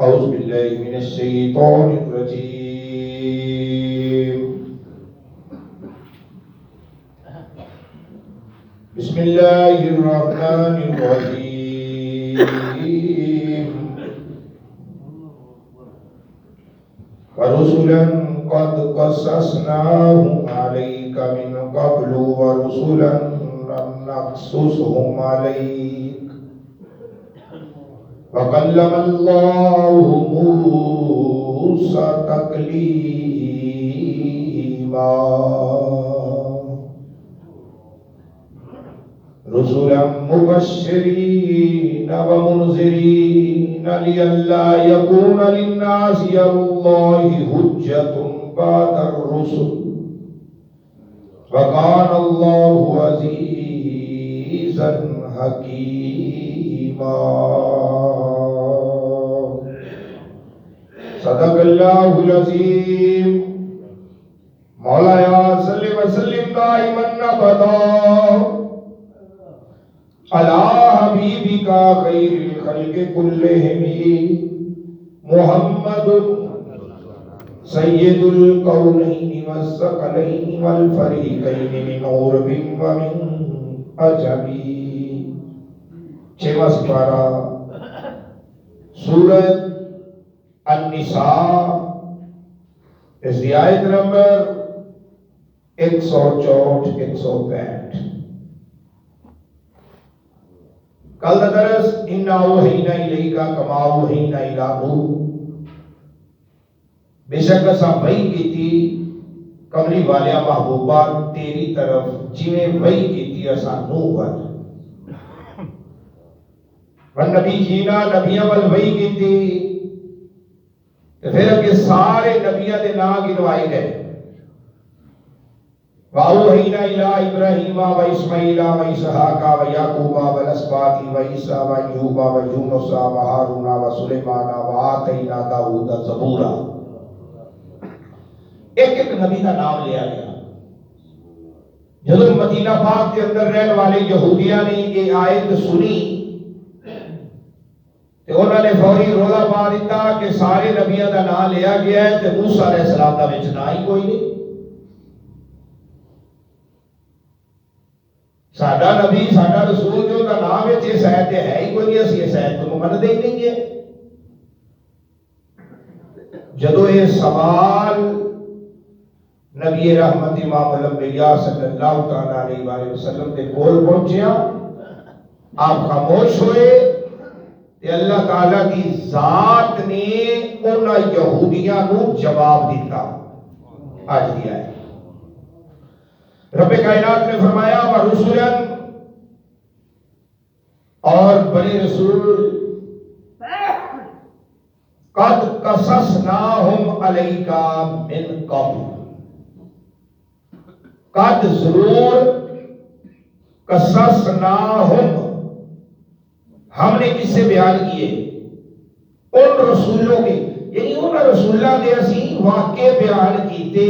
أعوذ بالله من الشيطان الرجيم. بسم الله الرحمن الرحيم. ورسلا قد قصصناهم عليك من قبل ورسلا لم نقصصهم عليك وكلم الله موسى تكليما. رسلا مبشرين ومنذرين لئلا يكون للناس على الله حجة بعد الرسل وكان الله عزيزا حكيما. صدق اللہ العظیم. مولایا صلی وسلم دائما ابدا علی حبیبک خیر الخلق کلہم محمد سید الکونین والثقلین والفریقین من عرب ومن عجم. چھواں سپارہ سورۃ النساء اس کی آیت نمبر 164-165. کل کا درس اِنَّا أَوْحَيْنَا إِلَيْكَ كَمَا أَوْحَيْنَا إِلَىٰ نُوحٍ. بے شک اساں وحی کیتی کملی والیا محبوبہ تیری طرف جویں وحی کیتی اساں نوح ول. والنبی جینا نبیاں ول وحی کیتی پھر اگے سارے نبیاں دے نام گنوائے گئے. وَأَوْحَيْنَا إِلَىٰ إِبْرَاهِيمَ وَإِسْمَاعِيلَ وَإِسْحَاقَ وَيَعْقُوبَ وَالْأَسْبَاطِ وَعِيسَىٰ وَأَيُّوبَ وَيُونُسَ وَهَارُونَ وَسُلَيْمَانَ وَآتَيْنَا داؤد زبورا. ایک ایک نبی کا نام لیا گیا. جب مدینہ پاک کے اندر رہنے والے یہودیاں نے یہ آیت سنی تو انہوں نے فوری رولا پا دیتا کہ سارے نبیوں کا نام لیا گیا ہے تو موسیٰ علیہ السلام کا وچ نہ ہی کوئی نہیں. ساڈا نبی ساڈا رسول جو کا نام ہے اس آیت ہے ہی کوئی نہیں. اسی اس آیت کو منتے ہی نہیں ہے. جدو یہ سوال نبی رحمت امام الانبیاء صلی اللہ تعالیٰ علیہ وآلہ وسلم کے کول پہنچیا آپ خاموش ہوئے کہ اللہ تعالیٰ کی ذات نے انہاں یہودیاں نو جواب دیتا. آج دیا ہے رب کائنات نے فرمایا وَرُسُلًا اور بڑے رسول قد قصصناہم علیک من قبل. قد ضرور قصصناہم ہم نے کس سے بیان کیے ان رسولوں کے یعنی ان رسولوں نے اسی واقع بیان کیتے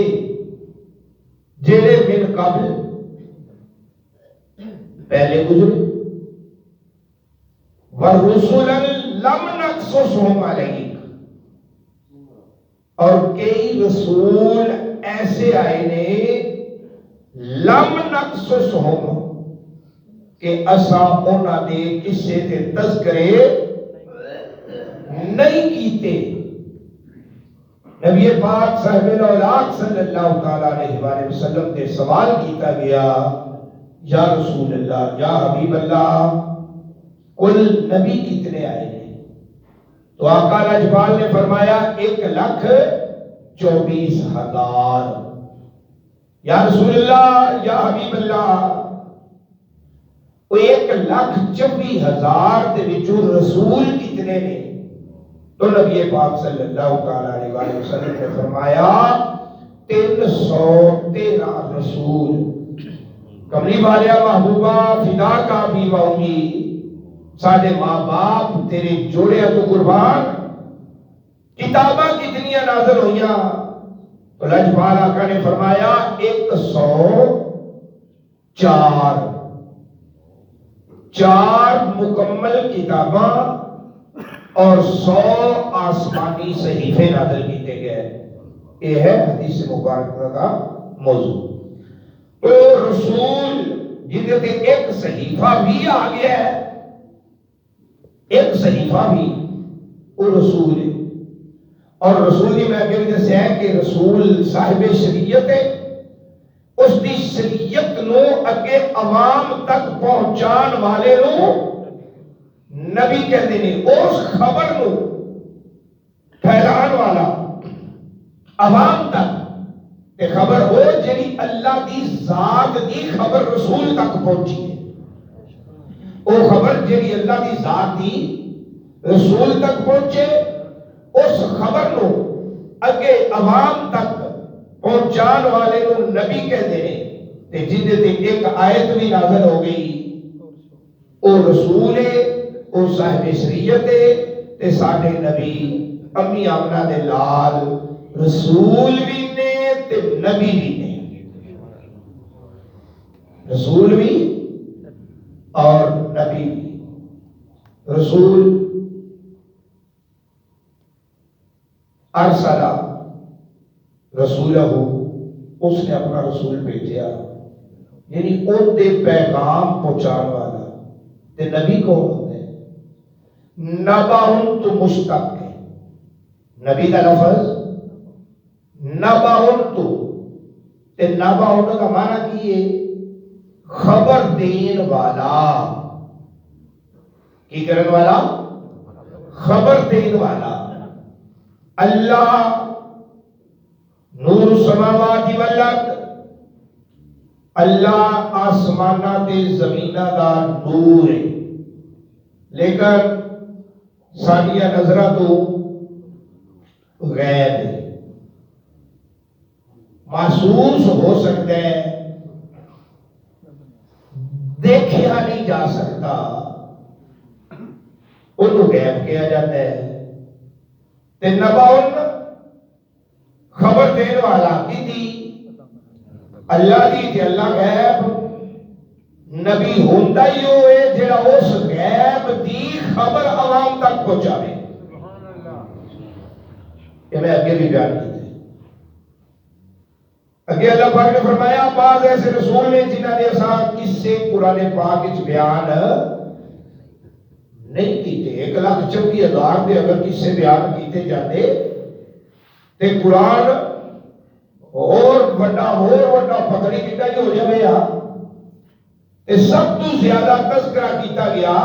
جڑے من قبل پہلے گزرے. وَرُسُلًا لَمْ نَقْصُصْهُمْ عَلَيْكَ اور کئی رسول ایسے آئے نے لم نقصصہم کہ اساں انہاں دے کسے تے تذکرے نہیں کیتے. نبی پاک صاحب الاولاق صلی اللہ تعالیٰ علیہ وآلہ وسلم نے سوال کیتا گیا یا رسول اللہ یا حبیب اللہ کل نبی کتنے آئے ہیں؟ تو آقا لاجپال نے فرمایا 1,24,000. یا رسول اللہ یا حبیب اللہ وہ 1,24,000 دے وچوں رسول کتنے نے؟ تو نبی پاک صلی اللہ علیہ وآلہ وسلم نے فرمایا 313 رسول. کملی والیا محبوبہ فدا کا بھی باؤنی ساڑھے ماں باپ تیرے جوڑے تو قربان کتاباں کتنیاں نازل ہوئیاں؟ تو لاجپال آقا نے فرمایا 104 مکمل کتاباں اور 100 آسمانی صحیفے نازل کیتے گئے. یہ ہے حدیث مبارکہ کا موضوع. تو رسول جنہیں تے ایک صحیفہ بھی آ گیا ہے، ایک صحیفہ بھی، وہ رسول ہے. اور رسول ہی میں اگر دسیا ہے کہ رسول صاحب شریعت ہے، اس دی شریعت نو اگے عوام تک پہنچان والے نو نبی کہتے ہیں. اس خبر نو پھیلان والا عوام تک تے خبر ہو جی اللہ دی ذات دی خبر رسول تک پہنچی ہے. وہ خبر جی اللہ دی ذات دی رسول تک پہنچے، اس خبر نو اگے عوام تک پہنچان والے نو نبی کہتے ہیں. تے جن تے ایک آیت بھی نازل ہو گئی، او رسول ہے، او صاحب شریعت ہے. تے ساڈے نبی امی آمنہ دے لال رسول بھی نے تے نبی بھی نے. رسول بھی اور نبی بھی. رسول ارسلہ رسولہ، اس نے اپنا رسول بھیجا، یعنی ان دے پیغام پہنچان والا. تے نبی کون ہوتے ہیں؟ نباہن تو مشتق ہے. نبی کا لفظ نباہن تو، تے نباہن کا معنی کی ہے؟ خبر دین والا. کی کرن والا؟ خبر دین والا. اللہ نور السماوات والارض، اللہ آسمانہ تے زمینہ دا نور ہے. لیکن ساڈیاں نظراں تو غیب ہے. محسوس ہو سکتا ہے، دیکھا نہیں جا سکتا، انہوں غیب کیا جاتا ہے. تے نباؤن خبر دین والا کی دی اللہ دی. تے اللہ غیب نبی ہوندا ہی ہوئے جڑا اس غیب دی خبر عوام تک پہنچاوے. یہ میں اگے بھی بیان کی تھی. اگے اللہ پاک نے فرمایا بعض ایسے رسول نے جنہاں نے اساں قصے قرآن پاک وچ بیان نہیں کیتے. 1,24,000 دے اگر قصے بیان کیتے جاتے تے قرآن اور بڑا پکڑی کیتا ہی ہو جائے. تے سب تو زیادہ تذکرہ کیتا گیا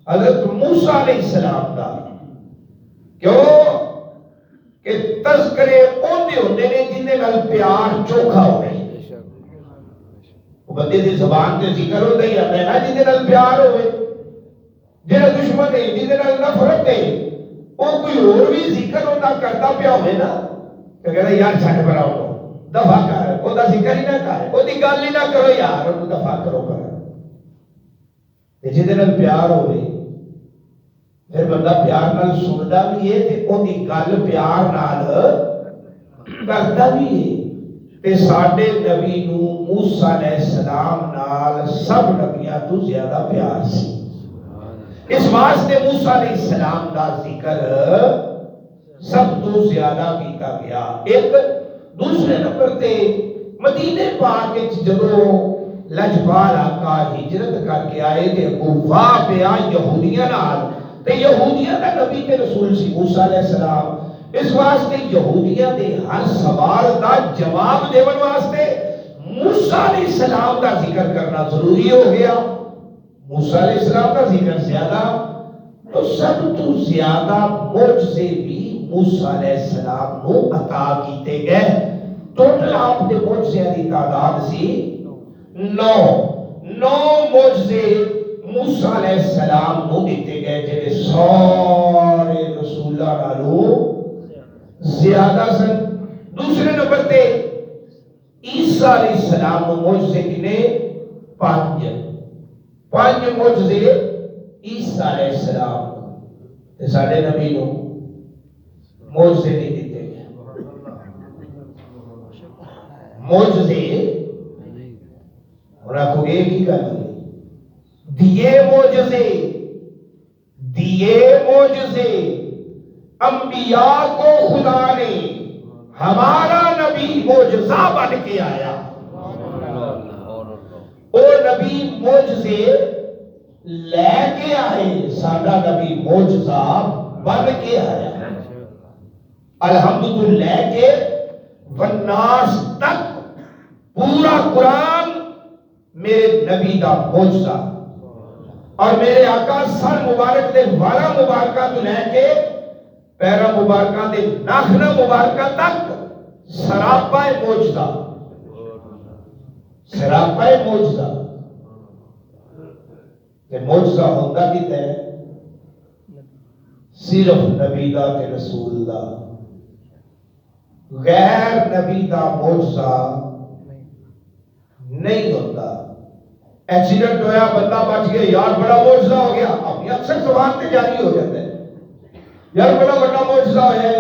حضرت موسیٰ علیہ السلام دا. کیوں کہ تذکرے اوندے ہوندے نے جن دے نال پیار چوکھا ہوئے. وہ بندے دی زبان تے ذکر ہوتا ہی آتا ہے نا جن دے نال پیار ہوئے. جنہا دشمن ہے جن دے نال نفرت ہے وہ کوئی اور بھی ذکر ہوتا کرتا پیا ہوئے نا کہ کہتا یار چھٹ پر آؤ دفع کر، وہ دا ذکر ہی نہ کر، وہ دی گل ہی نہ کرو یار، وہ دفع کرو کر. جن دے نال پیار ہوئے پھر بندہ پیار نال سندا بھی ہے تے او دی گل پیار نال کردا بھی ہے. تے ساڈے نبی نو موسیٰ علیہ السلام نال سب نبیاں تو زیادہ پیار سی. اس واسطے موسیٰ علیہ السلام دا ذکر سب تو زیادہ کیتا گیا. ایک دوسرے نمبر تے مدینے پاک وچ جدوں لجپال آقا ہجرت کر کے آئے تے واہ پیا یہودیاں نال. تے یہودیاں دا نبی تے رسول سی موسیٰ علیہ السلام. اس واسطے یہودیاں دے ہر سوال دا جواب دیون واسطے موسیٰ علیہ السلام دا ذکر کرنا ضروری ہو گیا. موسیٰ علیہ السلام کا ذکر زیادہ، تو سب تو زیادہ معجزے بھی موسیٰ علیہ السلام کو عطا کیتے گئے. ٹوٹل آپ دے معجزے دی تعداد سی 9 معجزے موسیٰ علیہ السلام کو دیتے گئے جنہیں سارے رسولہ نالو زیادہ سن. دوسرے نمبر تے عیسیٰ علیہ السلام کو معجزے کنے 5 معجزے عیسیٰ علیہ السلام تے ساڈے نبی نو معجزے نہیں دیتے گئے. معجزے اور آنکھوں گے کی گل دیے معجزے دیے معجزے انبیاء کو خدا نے، ہمارا نبی معجزہ بن کے آیا. وہ نبی معجزے لے کے آئے، ساڈا نبی معجزہ بن کے آیا. الحمد لے کے والناس تک پورا قرآن میرے نبی دا معجزہ، اور میرے آقا سر مبارک دے والا مبارکہ تو لے کے پیرا مبارکہ دے ناخنا مبارکہ تک سراپا معجزہ، سراپا معجزہ. کہ معجزہ ہوتا کیتا ہے صرف نبی دا تے رسول دا، غیر نبی دا معجزہ نہیں ہوتا. ایکسیڈنٹ ہویا بندہ بچ گیا، یار بڑا معجزہ ہو گیا، اپنی اکثر زبان تے جاری ہو جاتا ہے، یار بڑا بڑا معجزہ ہے.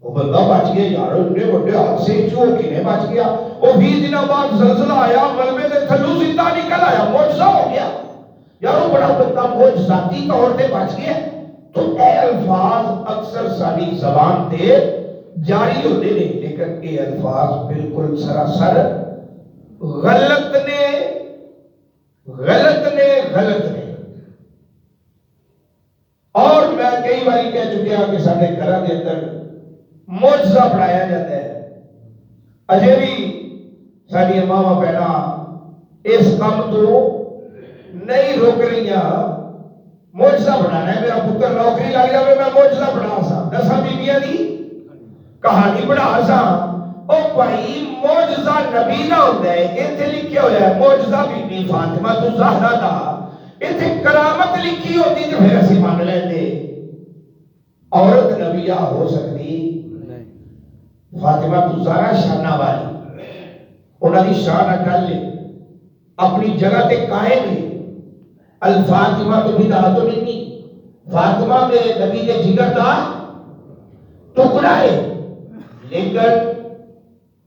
وہ بندہ بچ گیا، یار انہیں بڑے حادثے چو کنے بچ گیا، وہ 20 دنوں بعد زلزلہ آیا، ملبے دے تھلو زندہ نکل آیا، معجزہ ہو گیا. یار وہ بڑا بندہ معجزاتی طور تے بچ گیا. تو اے الفاظ اکثر ساری زبان تے جاری ہوتے نہیں، لیکن اے الفاظ بالکل سراسر غلط نے، غلط نے، غلط نے. اور میں کئی باری کہہ چکیا کہ سارے گھر کے اندر معجزہ پڑھایا جاتا ہے. اجے بھی ساری ماواں بہنا اس کام تو نہیں روک رہی ہیں. معجزہ پڑھانا ہے، میرا پتر نوکری لگ جائے میں معجزہ پڑھا سا، 10 بیبیاں دی کہانی پڑھا سا. او بھائی معجزہ نبی نہ ہوتا ہے، ایتھے لکھیا ہوا ہے معجزہ بی بی فاطمہ الزہرا دا، ایتھے کرامت لکھی ہوتی تو پھر اسی مان لیندے. عورت نبیہ ہو سکتی؟ فاطمہ الزہرا شانہ والی، انہاں دی شان اٹل لے، اپنی جگہ تے قائم ہے. الفاطمہ تو بدعت نہیں، فاطمہ میں نبی کے جگر دا ٹکڑا ہے، لیکن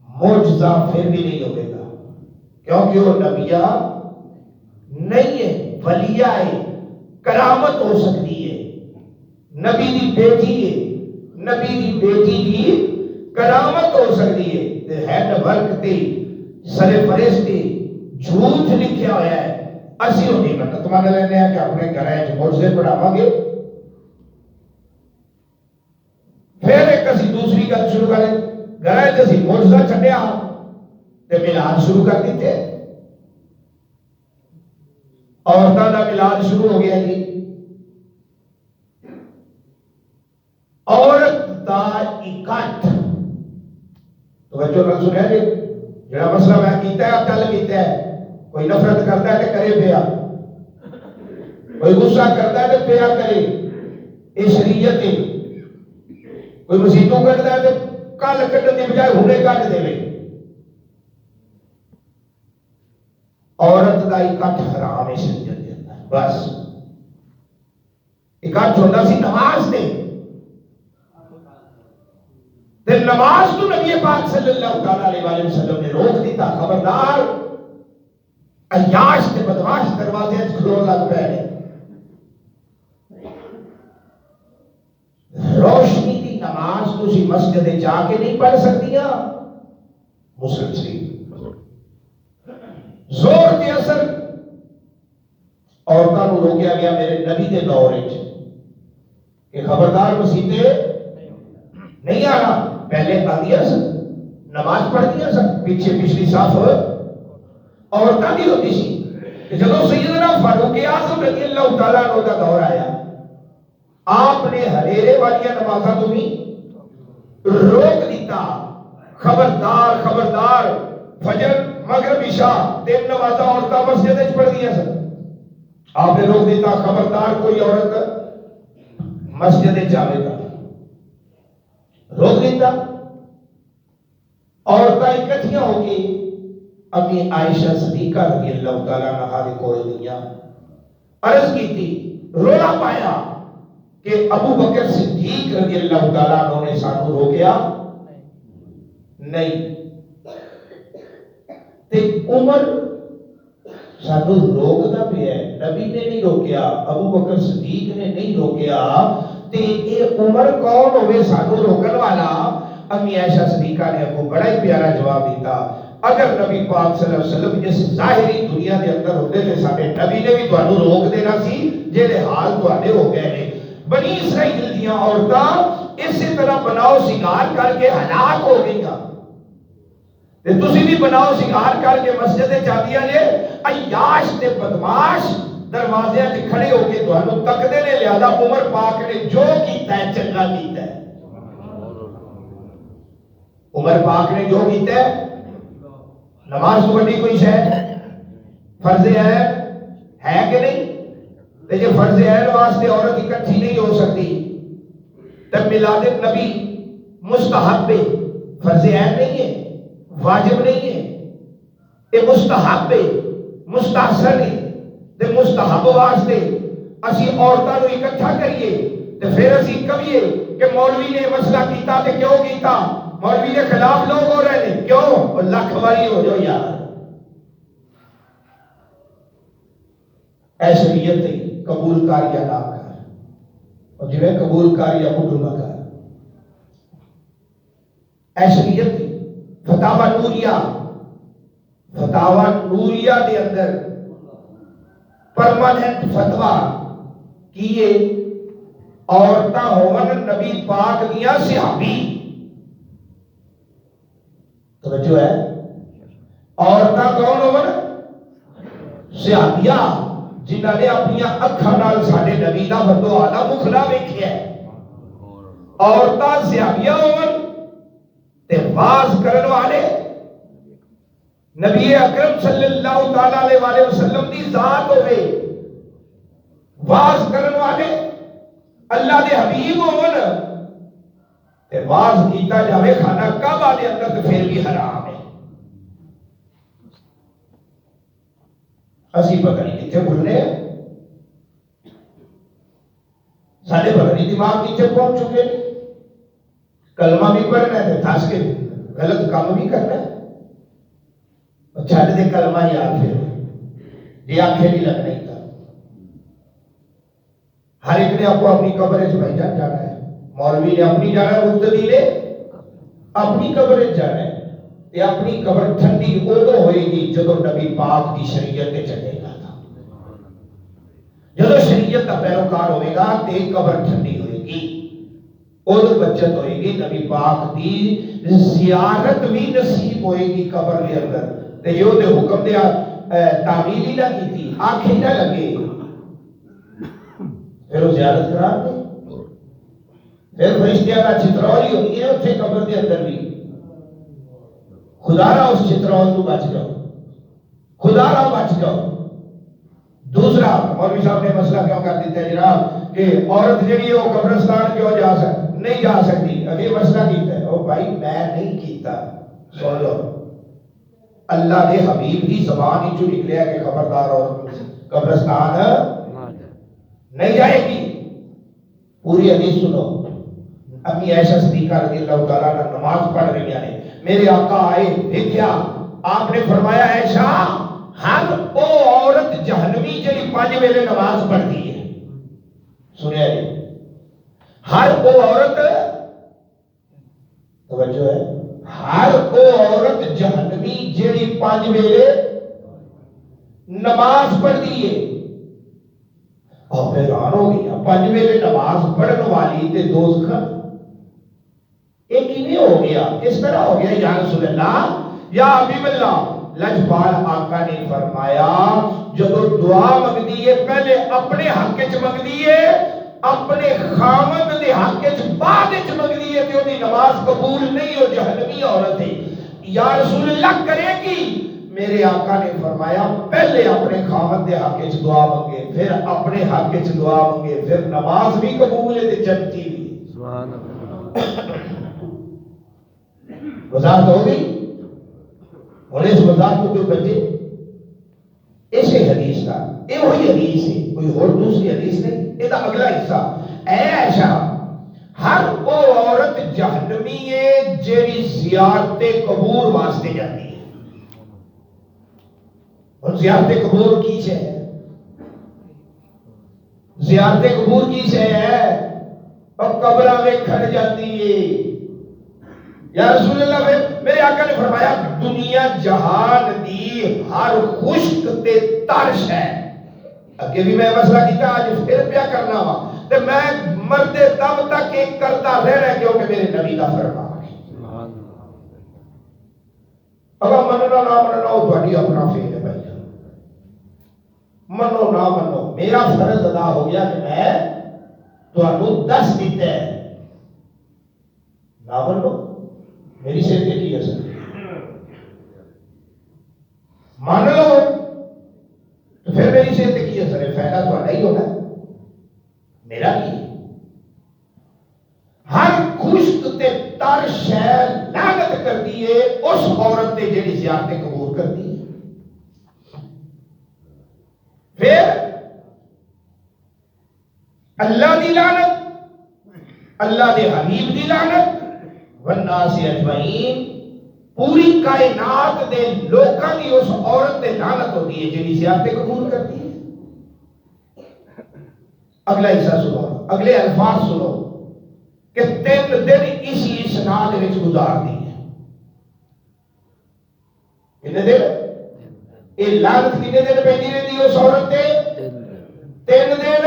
معجزہ پھر بھی نہیں ہوگا کیونکہ وہ نبیہ نہیں ہے، ولیہ ہے. کرامت ہو سکتی ہے، نبی دی بیٹی ہے، نبی دی بیٹی دی کرامت ہو سکتی ہے. ہیڈ ورک تے سر فرش تے جھوٹ لکھیا ہوا ہے. اسی ہوتی مطلب تمہارے لینے ہیں کہ اپنے گھر معجزے پڑھاواں گے. پھر ایک اسی دوسری گل شروع کریں، گھر اسی معجزہ چھڈیا تے میلاد شروع کر دیتے. عورتاں دا میلاد شروع ہو گیا جی. عورت دا اکٹھ توجہ نال سنیا جی، جڑا مسئلہ میں کیتا ہے چل کیتا ہے. کوئی نفرت کرتا ہے تو کرے پیا، کوئی غصہ کرتا ہے تو پیا کرے، یہ شریعت ہے. کوئی مسیتوں کرتا ہے تو کل کٹن کی بجائے ہونے کٹ دے. عورت کا اکٹھ حرام ہے شریعت کے اندر. بس اکٹھ ہوتا سی نماز دے، نماز تو نبی پاک صلی اللہ علیہ وسلم نے روک دیتا. خبردار عیاش تے بدماش دروازے کھلون لگ پے. روشنی دی نماز تسی مسجد جا کے نہیں پڑھ سکتیاں. مسلم شریف زور تے اثر عورتاں نوں روکیا گیا میرے نبی دے دور وچ کہ خبردار مسیتے نہیں آنا. پہلے آدیاں سن، نماز پڑھدیاں سن، پیچھے پچھلی صف عورتاں دی ہوتی سی. جدوں سیدنا فاروق اعظم رضی اللہ تعالیٰ عنہ دا دور آیا، آپ نے ہریرے والی نمازاں تو بھی روک دیتا. خبردار خبردار، فجر مغرب عشاء 3 نمازاں عورتاں مسجد وچ پڑھدیاں سن. آپ نے روک دیتا. خبردار کوئی عورت مسجد وچ جاوے گا، روک دیتا. عورتاں اکٹھیاں ہو کے امی عائشہ صدیقہ رضی اللہ تعالیٰ عنہا دے کول گئیاں، عرض کیتی، رولا پایا کہ ابو بکر صدیق رضی اللہ تعالیٰ عنہ نے سانو روکیا نہیں. تے عمر سانو روکنا پیا ہے، نبی نے نہیں روکیا، ابو بکر صدیق نے نہیں روکیا، تے اے عمر کون ہوئے سانو روکن والا؟ امی عائشہ صدیقہ نے ابو بڑا ہی پیارا جواب دیتا، اگر نبی پاک صلی اللہ علیہ وسلم اس ظاہری دنیا دے اندر ہوتے تھے ساڈے نبی نے بھی تانوں روک دینا سی جہے حال تواڈے ہو گئے نے۔ بنی اسرائیل دیاں عورتاں اسی طرح بناؤ سنگار کر کے ہلاک ہو گئیاں، تے تسی بھی بناؤ سنگار کر کے مسجد جاندیاں جے، عیاش تے بدماش دروازے تے کھڑے ہو کے تانوں تکدے نے، لہذا عمر پاک نے جو کیتا ہے چنگا کیتا ہے۔ عمر پاک نے جو کیتا ہے، نماز تو بڑی کوئی شے فرض ہے کہ نہیں؟ لیکن فرض عین واسطے عورت اکٹھی نہیں ہو سکتی، تب میلاد النبی مستحب ہے، فرض عین نہیں ہے، واجب نہیں ہے، یہ مستحب ہے، مستحسن ہے۔ تے مستحب واسطے اسی عورتاں نو اکٹھا کریے تے پھر اسی کہیے کہ مولوی نے مسئلہ کیتا تے کیوں کیتا، مولوی کے خلاف لوگ ہو رہے ہیں کیوں؟ لکھ واری ہو جو یار، اے شریعت قبول کر یا نہ کر، اور جی قبول کر یا قبول نہ کر، اے شریعت فتاوی نوریہ دے اندر پرماننٹ فتویٰ کیے عورتاں ہون نبی پاک دیاں صحابی، توجہ ہے، عورتاں کون ہون؟ صحابیہ جنہاں نے اپنی اکھاں نال ساڈے نبی دا بدو آلہ مکھلا ویکھیا ہے، عورتاں صحابیہ ہون تے واز کرن والے نبی اکرم صلی اللہ تعالی علیہ وآلہ وسلم دی ذات ہوئے، واز کرن والے اللہ دے حبیب ہون تے واز کیتا جاوے خانہ کعبہ دے اندر تے پھر بھی حرام ہے۔ اسی پتہ نہیں کتنے بھولنے ہیں، سارے پتہ نہیں دماغ کتنے پہنچ چکے ہیں، کلمہ بھی پڑھنا ہے تھاس کے غلط کام بھی کرنا ہے، چھڑ دے کلمہ یاد پھر یہ آنکھیں بھی لگ نہیں تھا۔ ہر ایک نے آپ کو اپنی قبر بھائی جان جانا ہے، مولوی نے اپنی جانا ہے، مقتدی نے اپنی قبر جانا ہے، یہ اپنی قبر ٹھنڈی ادو ہوئے گی جدو نبی پاک کی شریعت کے چلے گا تھا، جدو شریعت کا پیروکار ہوئے گا تے قبر ٹھنڈی ہوئے گی، ادو بچت ہوئے گی، نبی پاک دی زیارت بھی نصیب ہوئے گی قبر کے اندر، تے یہ دے حکم دیا تعمیل ہی نہ کی تھی، آنکھیں نہ لگے، پھر وہ زیارت کرا دے، پھر فرشتیاں کا چترولی ہوئی ہے اتھے قبر کے اندر بھی، خدا را اس چترول تو بچ جاؤ، خدا را بچ جاؤ۔ دوسرا مولوی صاحب نے مسئلہ کیوں کر دیتا ہے جناب کہ عورت جڑی ہے وہ قبرستان کیوں نہیں جا سکتی، ابھی مسئلہ کیتا ہے، او بھائی میں نہیں کیتا، سن لو اللہ دے حبیب دی زبان ہی جو نکلیا کہ خبردار اور قبرستان نہیں جائے گی۔ پوری حدیث سنو، امی عائشہ صدیقہ رضی اللہ تعالیٰ عنہ نماز پڑھ رہی ہیں، میرے آقا آئے دیکھیا، آپ نے فرمایا عائشہ ہر او عورت جہنمی جڑی 5 ویلے نماز پڑھتی ہے، سنیا جی، ہر او عورت، توجہ ہے، ہر او عورت جہنمی جڑی 5 ویلے نماز پڑھتی ہے، اور حیران ہو گیا 5 ویلے نماز پڑھن والی تے دوزخ، یہ کیویں ہو گیا، کس طرح ہو گیا یا رسول اللہ یا حبیب اللہ؟ لجپال آقا نے فرمایا جدو دعا منگدی ہے پہلے اپنے حق وچ منگدی ہے، اپنے خاوند دے حق وچ بعد وچ منگدی ہے تے اودی نماز قبول نہیں ہو، جہنمی عورت ہے۔ یا رسول اللہ کرے گی؟ میرے آقا نے فرمایا پہلے اپنے خاوند دے حق وچ دعا منگے، پھر اپنے حق وچ دعا منگے، پھر نماز بھی قبول ہے تے جنتی بھی۔ سبحان اللہ، وضاحت ہو گئی؟ اور اس وضاحت کو کوئی بچے اسے حدیث کا، یہ وہی حدیث ہے، کوئی اور دوسری حدیث نہیں، یہ اگلا حصہ، اے عائشہ ہر وہ عورت جہنمی ہے جیڑی زیارت قبور واسطے جاتی ہے، اور زیارت قبور کی شے ہے، زیارت قبور کی شے ہے، اور قبرہ ویکھن جاتی ہے۔ یا رسول اللہ، میرے آقا نے فرمایا دنیا جہان دی ہر خشک تے ترش ہے۔ اگے بھی میں مسئلہ کیتا، آج پھر پیا کرنا وا، تے میں مردے دم تک ایک کرتا رہنا، کیونکہ میرے نبی دا فرمان ہے۔ اگر مننا نہ مننا وہ تہاڈی اپنا فیل ہے بھائی، منو نہ منو، میرا فرض ادا ہو گیا کہ میں تہانوں دس دیتا ہے، نہ منو میری صحت پہ کی اثر، مان لو تو پھر میری صحت پہ کی اثر ہے، فائدہ تہاڈا ہی ہونا ہے، میرا کی۔ ہر خشک تے تر شے لعنت کرتی ہے اس عورت تے جڑی زیارت قبور کرتی ہے۔ پھر اللہ دی لعنت، اللہ دے حبیب دی لعنت، والناس اجمعین، پوری کائنات دے لوکاں دی اس عورت تے لعنت ہوتی ہے جڑی زیارت قبور کرتی ہے۔ اگلا حصہ سنو، اگلے الفاظ سنو کہ 3 دن اسی اسناد وچ گزار دی ہے۔ کتنے دن؟ یہ لعنت کتنے دن پیندی رہتی ہے اس عورت تے؟ 3 دن۔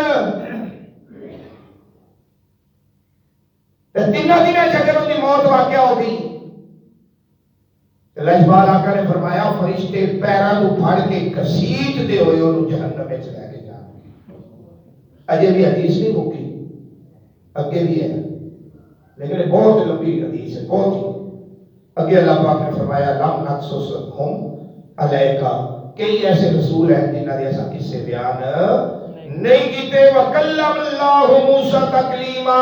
تینوں دنوں اگر ان کی موت واقع ہو گئی، لجبال آقا نے فرمایا فرشتے پیراں کو پھڑ کے گھسیٹ دے ہوئے انہوں جہنم میں لے کے جانے۔ اجے بھی حدیث نہیں مکی، اگے بھی ہے، لیکن بہت لمبی حدیث ہے، بہت ہی اگے اللہ پاک نے فرمایا لم نقصصہم علیکا، کئی ایسے رسول ہیں جنہاں دے ایسا قصے بیان نہیں کیتے۔ وکلم اللہ موسیٰ تکلیما،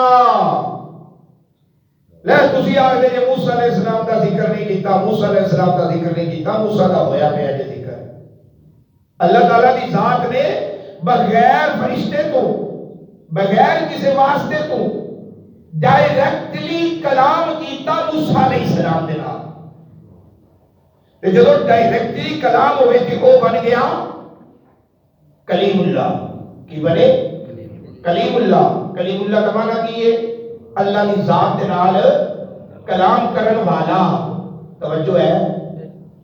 لے تسی آگے جے موسیٰ علیہ السلام کا ذکر نہیں کیتا، موسیٰ علیہ السلام کا ذکر نہیں کیتا، موسیٰ کا ہویا پہ ہے ذکر۔ اللہ تعالیٰ دی ذات نے بغیر فرشتے تو، بغیر کسی واسطے تو ڈائریکٹلی کلام کیتا موسیٰ علیہ السلام دے نال، تے جدو ڈائریکٹلی کلام ہوئے تھے وہ بن گیا کلیم اللہ۔ کی بنے؟ کلیم اللہ۔ کلیم اللہ کا معنی کی ہے اللہ کی ذات دے نال کلام کرن والا۔ توجہ ہے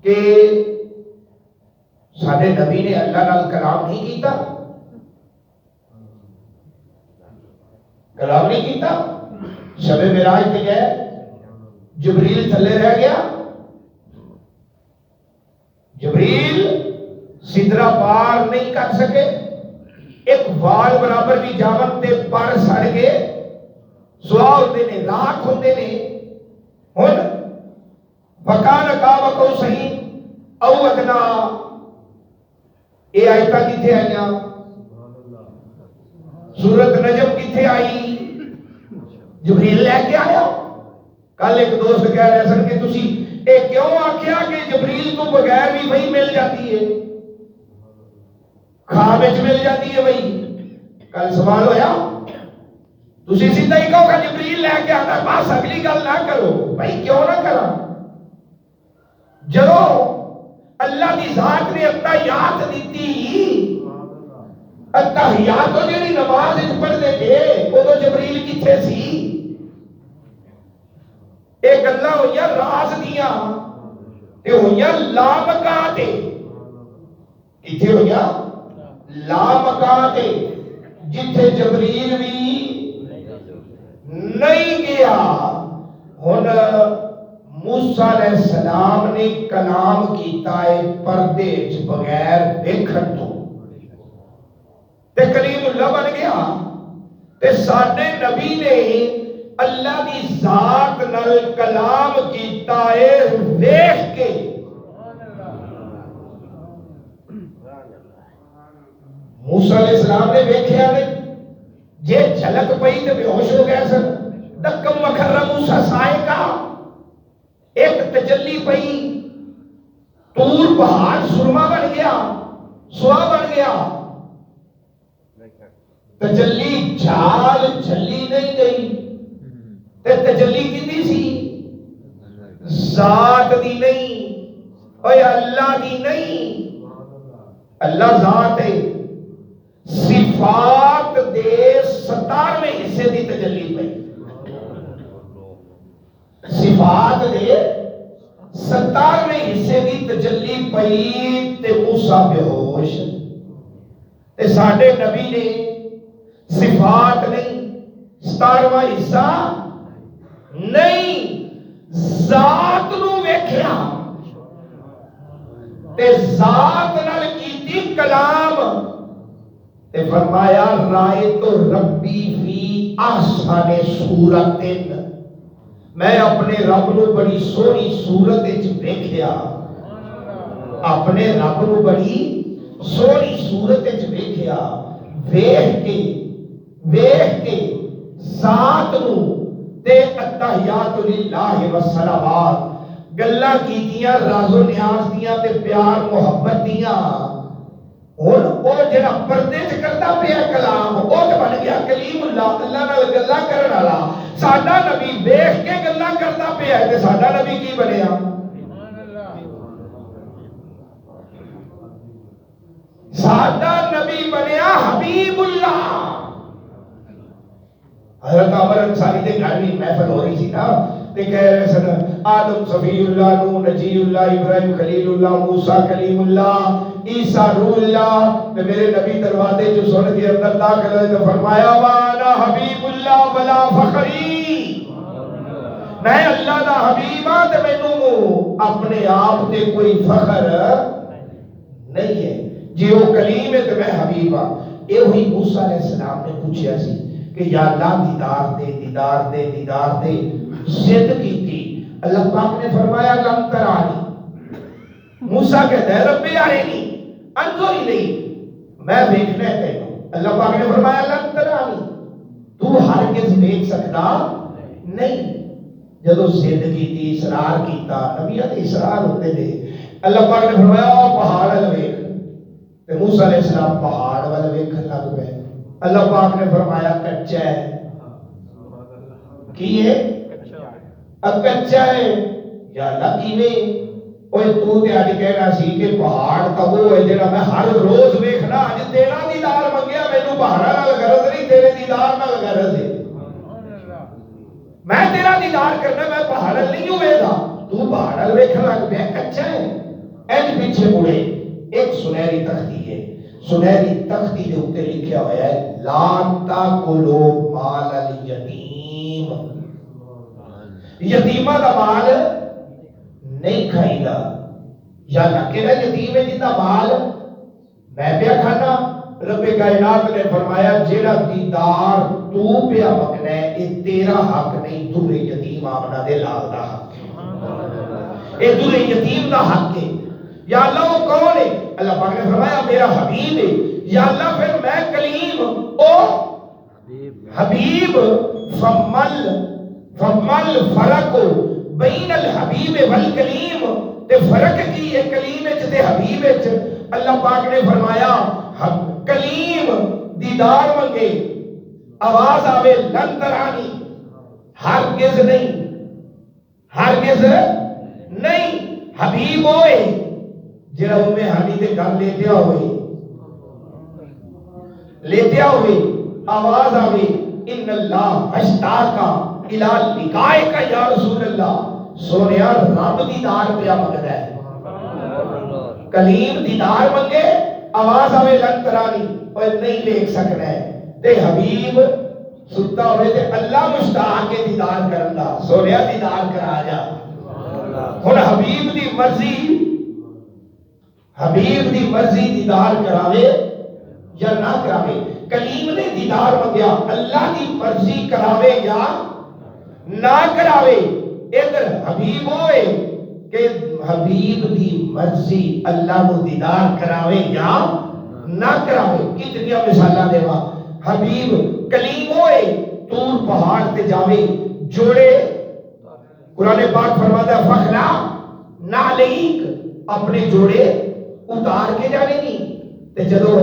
کہ سارے نبی نے اللہ نال کلام نہیں کیتا، کلام نہیں کیتا۔ شب معراج تے گئے، جبریل تھلے رہ گیا، جبریل سدرا پار نہیں کر سکے، ایک وال برابر بھی جاون تے پر سڑ کے سوا ہوندے نے، راکھ ہوندے نے۔ ہن وکان قاب قوسین او ادنا، یہ آیتاں کتھے آئیاں؟ سورۃ نجم کتھے آئی؟ جبریل لے کے آیا۔ کل ایک دوست کہہ رہے سن کہ تسی اے کیوں آکھیا کہ جبریل تو بغیر بھی وہی مل جاتی ہے، خواب وچ مل جاتی ہے وہی؟ کل سوال ہویا، تسی سیدھا ہی کہو کہ جبریل لے کے آتا، بس اگلی گل نہ کرو بھائی، کیوں نہ کرا؟ جدو اللہ دی ذات نے اتحیات دیتی، اتحیات تو جڑی نماز وچ پڑھدے تھے اودوں جبریل کتھے سی؟ یہ گلاں ہوئیاں راز دیاں، یہ ہوئیاں لامکان تے، کتھے ہوئیاں؟ لامکان تے، جتھے جبریل بھی نہیں گیا۔ ہن موسیٰ علیہ السلام نے کلام کیتا ہے پردے وچ بغیر دیکھن تو، تے کلیم اللہ بن گیا۔ تے ساڈے نبی نے اللہ دی ذات نال کلام کیتا ہے دیکھ کے۔ موسیٰ علیہ السلام نے ویکھیا نہیں، جے جھلک پئی تے بے ہوش ہو گئے سن۔ دکم وکھر موسیٰ صاعقہ، ایک تجلی پئی، طور پہاڑ سرما بن گیا، سوا بن گیا۔ تجلی جھال جھلی نہیں گئی، تے تجلی کیندی سی؟ ذات دی نہیں، اوے اللہ دی نہیں۔ اللہ ذات ہے، صفات دے 17ویں حصے دی تجلی پئی، صفات دے 17ویں حصے دی تجلی پئی تے موسیٰ بے ہوش تے ساڈے نبی نے صفات نہیں 17واں حصہ نہیں ذات نو ویکھیا تے ذات نال کیتی کلام تے فرمایا رائے تو ربی فی احسن صورت، میں اپنے رب نو بڑی سونی صورت وچ ویکھیا، اپنے رب نو بڑی سونی صورت وچ ویکھیا، ویکھ کے ذات نو تے التحیات للہ والصلوات گلاں کیتیاں راز و نیاز دیاں تے پیار محبت دیاں، ہن او جڑا پردے چ کردا پیا کلام او تے بن گیا کلیم اللہ، اللہ نال گلاں کرن والا۔ ساڈا نبی ویکھ کے گلاں کردا پیا تے ساڈا نبی کی بنیا؟ ساڈا نبی بنیا حبیب اللہ۔ حضرت عمر انصاری دے گھر بھی محفل ہو رہی سی نا تے کہہ رہے سن آدم صفی اللہ، نوح نجی اللہ، ابراہیم خلیل اللہ، موسیٰ کلیم اللہ، عیسیٰ روح اللہ، تے میرے نبی دروازے جو سن کے اندر داخل ہوئے تو فرمایا وانا حبیب اللہ ولا فخری، میں اللہ دا حبیب ہاں تے مینوں اپنے آپ تے کوئی فخر نہیں ہے، جی وہ کلیم ہے تے میں حبیب ہاں۔ اے وہی موسیٰ علیہ السلام نے پوچھا سی کہ یا اللہ دیدار دے دیدار دے دیدار دے، ضد کی تھی، اللہ پاک نے فرمایا لم ترانی، موسیٰ کہتا ہے رب ارنی انظر الیک، میں دیکھنا ہے تینوں، اللہ پاک نے فرمایا لم ترانی، تو ہرگز دیکھ سکتا نہیں۔ جدو ضد کی تھی، اصرار کیتا، نبیوں نے اصرار ہوتے تھے، اللہ پاک نے فرمایا پہاڑ ول ویکھ، تے موسیٰ علیہ السلام پہاڑ ول ویکھن لگ پئے، اللہ پاک نے فرمایا کچا ہے، کی ہے؟ کچا ہے، یا اللہ کیویں؟ اوے تو تے اج کہنا سی کہ پہاڑ تا وہ ہے جڑا میں ہر روز ویکھنا، اج تیرا دیدار منگیا، مینوں پہاڑاں نال غرض نہیں، تیرے دیدار نال غرض ہے، میں تیرا دیدار کرنا، میں پہاڑ نہیں ہوئے گا، تو پہاڑ ویکھن لگ پیا، کچا ہے۔ اینج پیچھے مڑے ایک سنہری تختی ہے، سنہری تختی دے اوپر لکھا ہوا ہے لا تاکلوا مال الیتیم، یتیمہ دا مال نہیں کھائی گا، یا اللہ کہنا یتیم ہے جنہ مال میں پیا کھانا، رب کائنات نے فرمایا جیڑا دیدار تو پیا مکنا ہے یہ تیرا حق نہیں، دورے یتیم آمنہ دے لال دا حق ہے، یہ دورے یتیم دا حق ہے۔ یا اللہ وہ کون ہے؟ اللہ پاک نے فرمایا میرا حبیب ہے، یا اللہ پھر میں کلیم او حبیب، فمل فرق بین الحبیب والکلیم، تے فرق کی ہے کلیم اچ تے حبیب اچ؟ اللہ پاک نے فرمایا کلیم دیدار منگے، آواز آوے لن ترانی، ہرگز نہیں، ہرگز نہیں، حبیب ہوئے جڑا میں ہانی دے گھر لیتیا ہوئے آواز آوے ان اللہ اشتاقا الى لقائکا یا رسول اللہ، سونیا رب دیدار پیا منگدا ہے، کلیم دیدار منگے، آواز آوے لن ترانی، اور نہیں دیکھ سکنا ہے، تے حبیب ستا ہوئے تے اللہ مشتاق کے دیدار کرنا، سونیا دیدار کرا جا۔ ہن حبیب دی مرضی، حبیب دی مرضی دیدار کراوے یا نہ کراوے، کلیم نے دیدار منگیا، اللہ دی مرضی کراوے یا نہ کراوے، ادھر حبیب ہوئے کہ حبیب دی مرضی اللہ نو دیدار کراوے یا نہ کراوے۔ کتنی مثالہ دیوا، حبیب کلیم ہوئے طور پہاڑ تے جاوے، جوڑے قرآن پاک فرماتا ہے فخلا نعلیک، اپنے جوڑے اتار کے جانے نہیں، تے جدو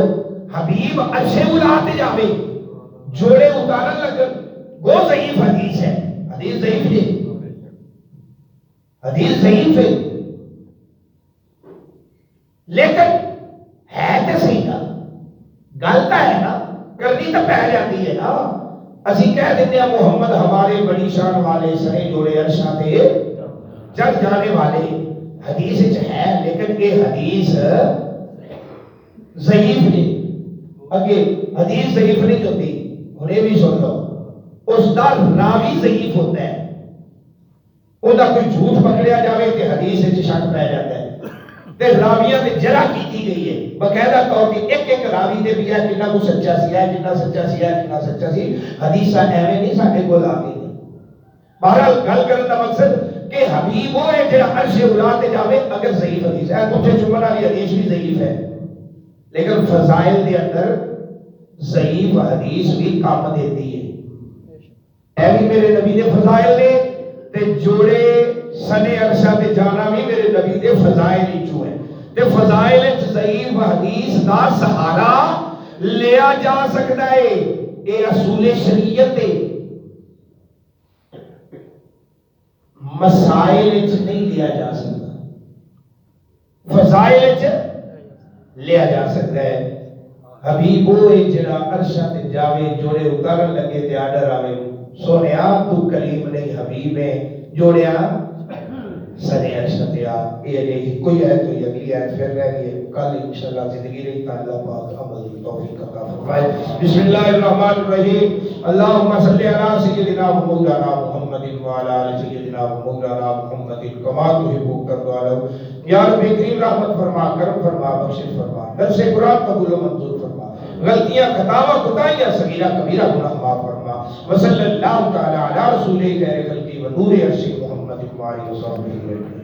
حبیب اچھے الاتے جاوے جوڑے اتارن لگن، وہ ضعیف حدیث ہے، حدیث ضعیف ہے، حدیث ضعیف ہے، لیکن ہے تے گلتا ہے نا، کرنی تو پہ جاتی ہے نا. اسی کہہ دیتے ہیں محمد ہمارے بڑی شان والے، سنے جوڑے عرشاں تے چڑھ جانے والے. حدیث ہے لیکن یہ حدیث ضعیف نہیں. اگے حدیث ضعیف نہیں ہوتی، انہیں بھی سن لو. اس دا راوی ضعیف ہوتا ہے، وہ دا کوئی جھوٹ پکڑیا جاوے کہ حدیث وچ شک پہ جاتا ہے. تے راویاں تے جرح کیتی گئی ہے باقاعدہ طور تے ایک ایک راوی تے بھی ہے کنا کو سچا سی ہے، کنا سچا سی ہے، کنا سچا سی. حدیثاں ایویں نہیں ساڈے کول آ گئی. بہرحال گل کرن دا مقصد کہ حبیب وہ ہے جڑا عرش اولا تے جاوے. اگر ضعیف حدیث ہے، کچھ چمن والی حدیث بھی ضعیف ہے، لیکن فضائل دے اندر ضعیف حدیث بھی کام دیتی ہے. اے بھی میرے نبی دے فضائل نے تے جوڑے سنے عرشہ تے جانا بھی میرے نبی دے فضائل ہی چوں ہے. تے فضائل وچ ضعیف حدیث دا سہارا لیا جا سکتا ہے. اے اصول شریعت ہے. مسائل وچ نہیں لیا جا سکتا، فضائل وچ لیا جا سکتا ہے. حبیب ہوئے جڑا عرشہ تے جاوے، جوڑے اتارن لگے تے آڈر آوے، سونیا تو کلیم نہیں حبیب ہے، جوڑیا سنے عرشہ تے آ. یہ کوئی آیت ہوئی، اگلی آیت پھر رہ گئی. کل انشاءاللہ زندگی رہی تا اللہ پاک عمل کی توفیق عطا فرمائے. بسم اللہ الرحمن الرحیم. اللہم صلی علی سیدنا و مولانا محمد وعلی آل سیدنا و مولانا محمد کما تحب و ترضى. یا رب کریم رحمت فرما، کرم فرما، بخشش فرما، درس قرآن قبول و منظور فرما، غلطیاں خطاواں کوتاہیاں صغیرہ کبیرہ گناہ معاف فرما. وصلی اللہ تعالی علی رسول خیر خلقی و نور عرش محمد وعلی وصحبہ.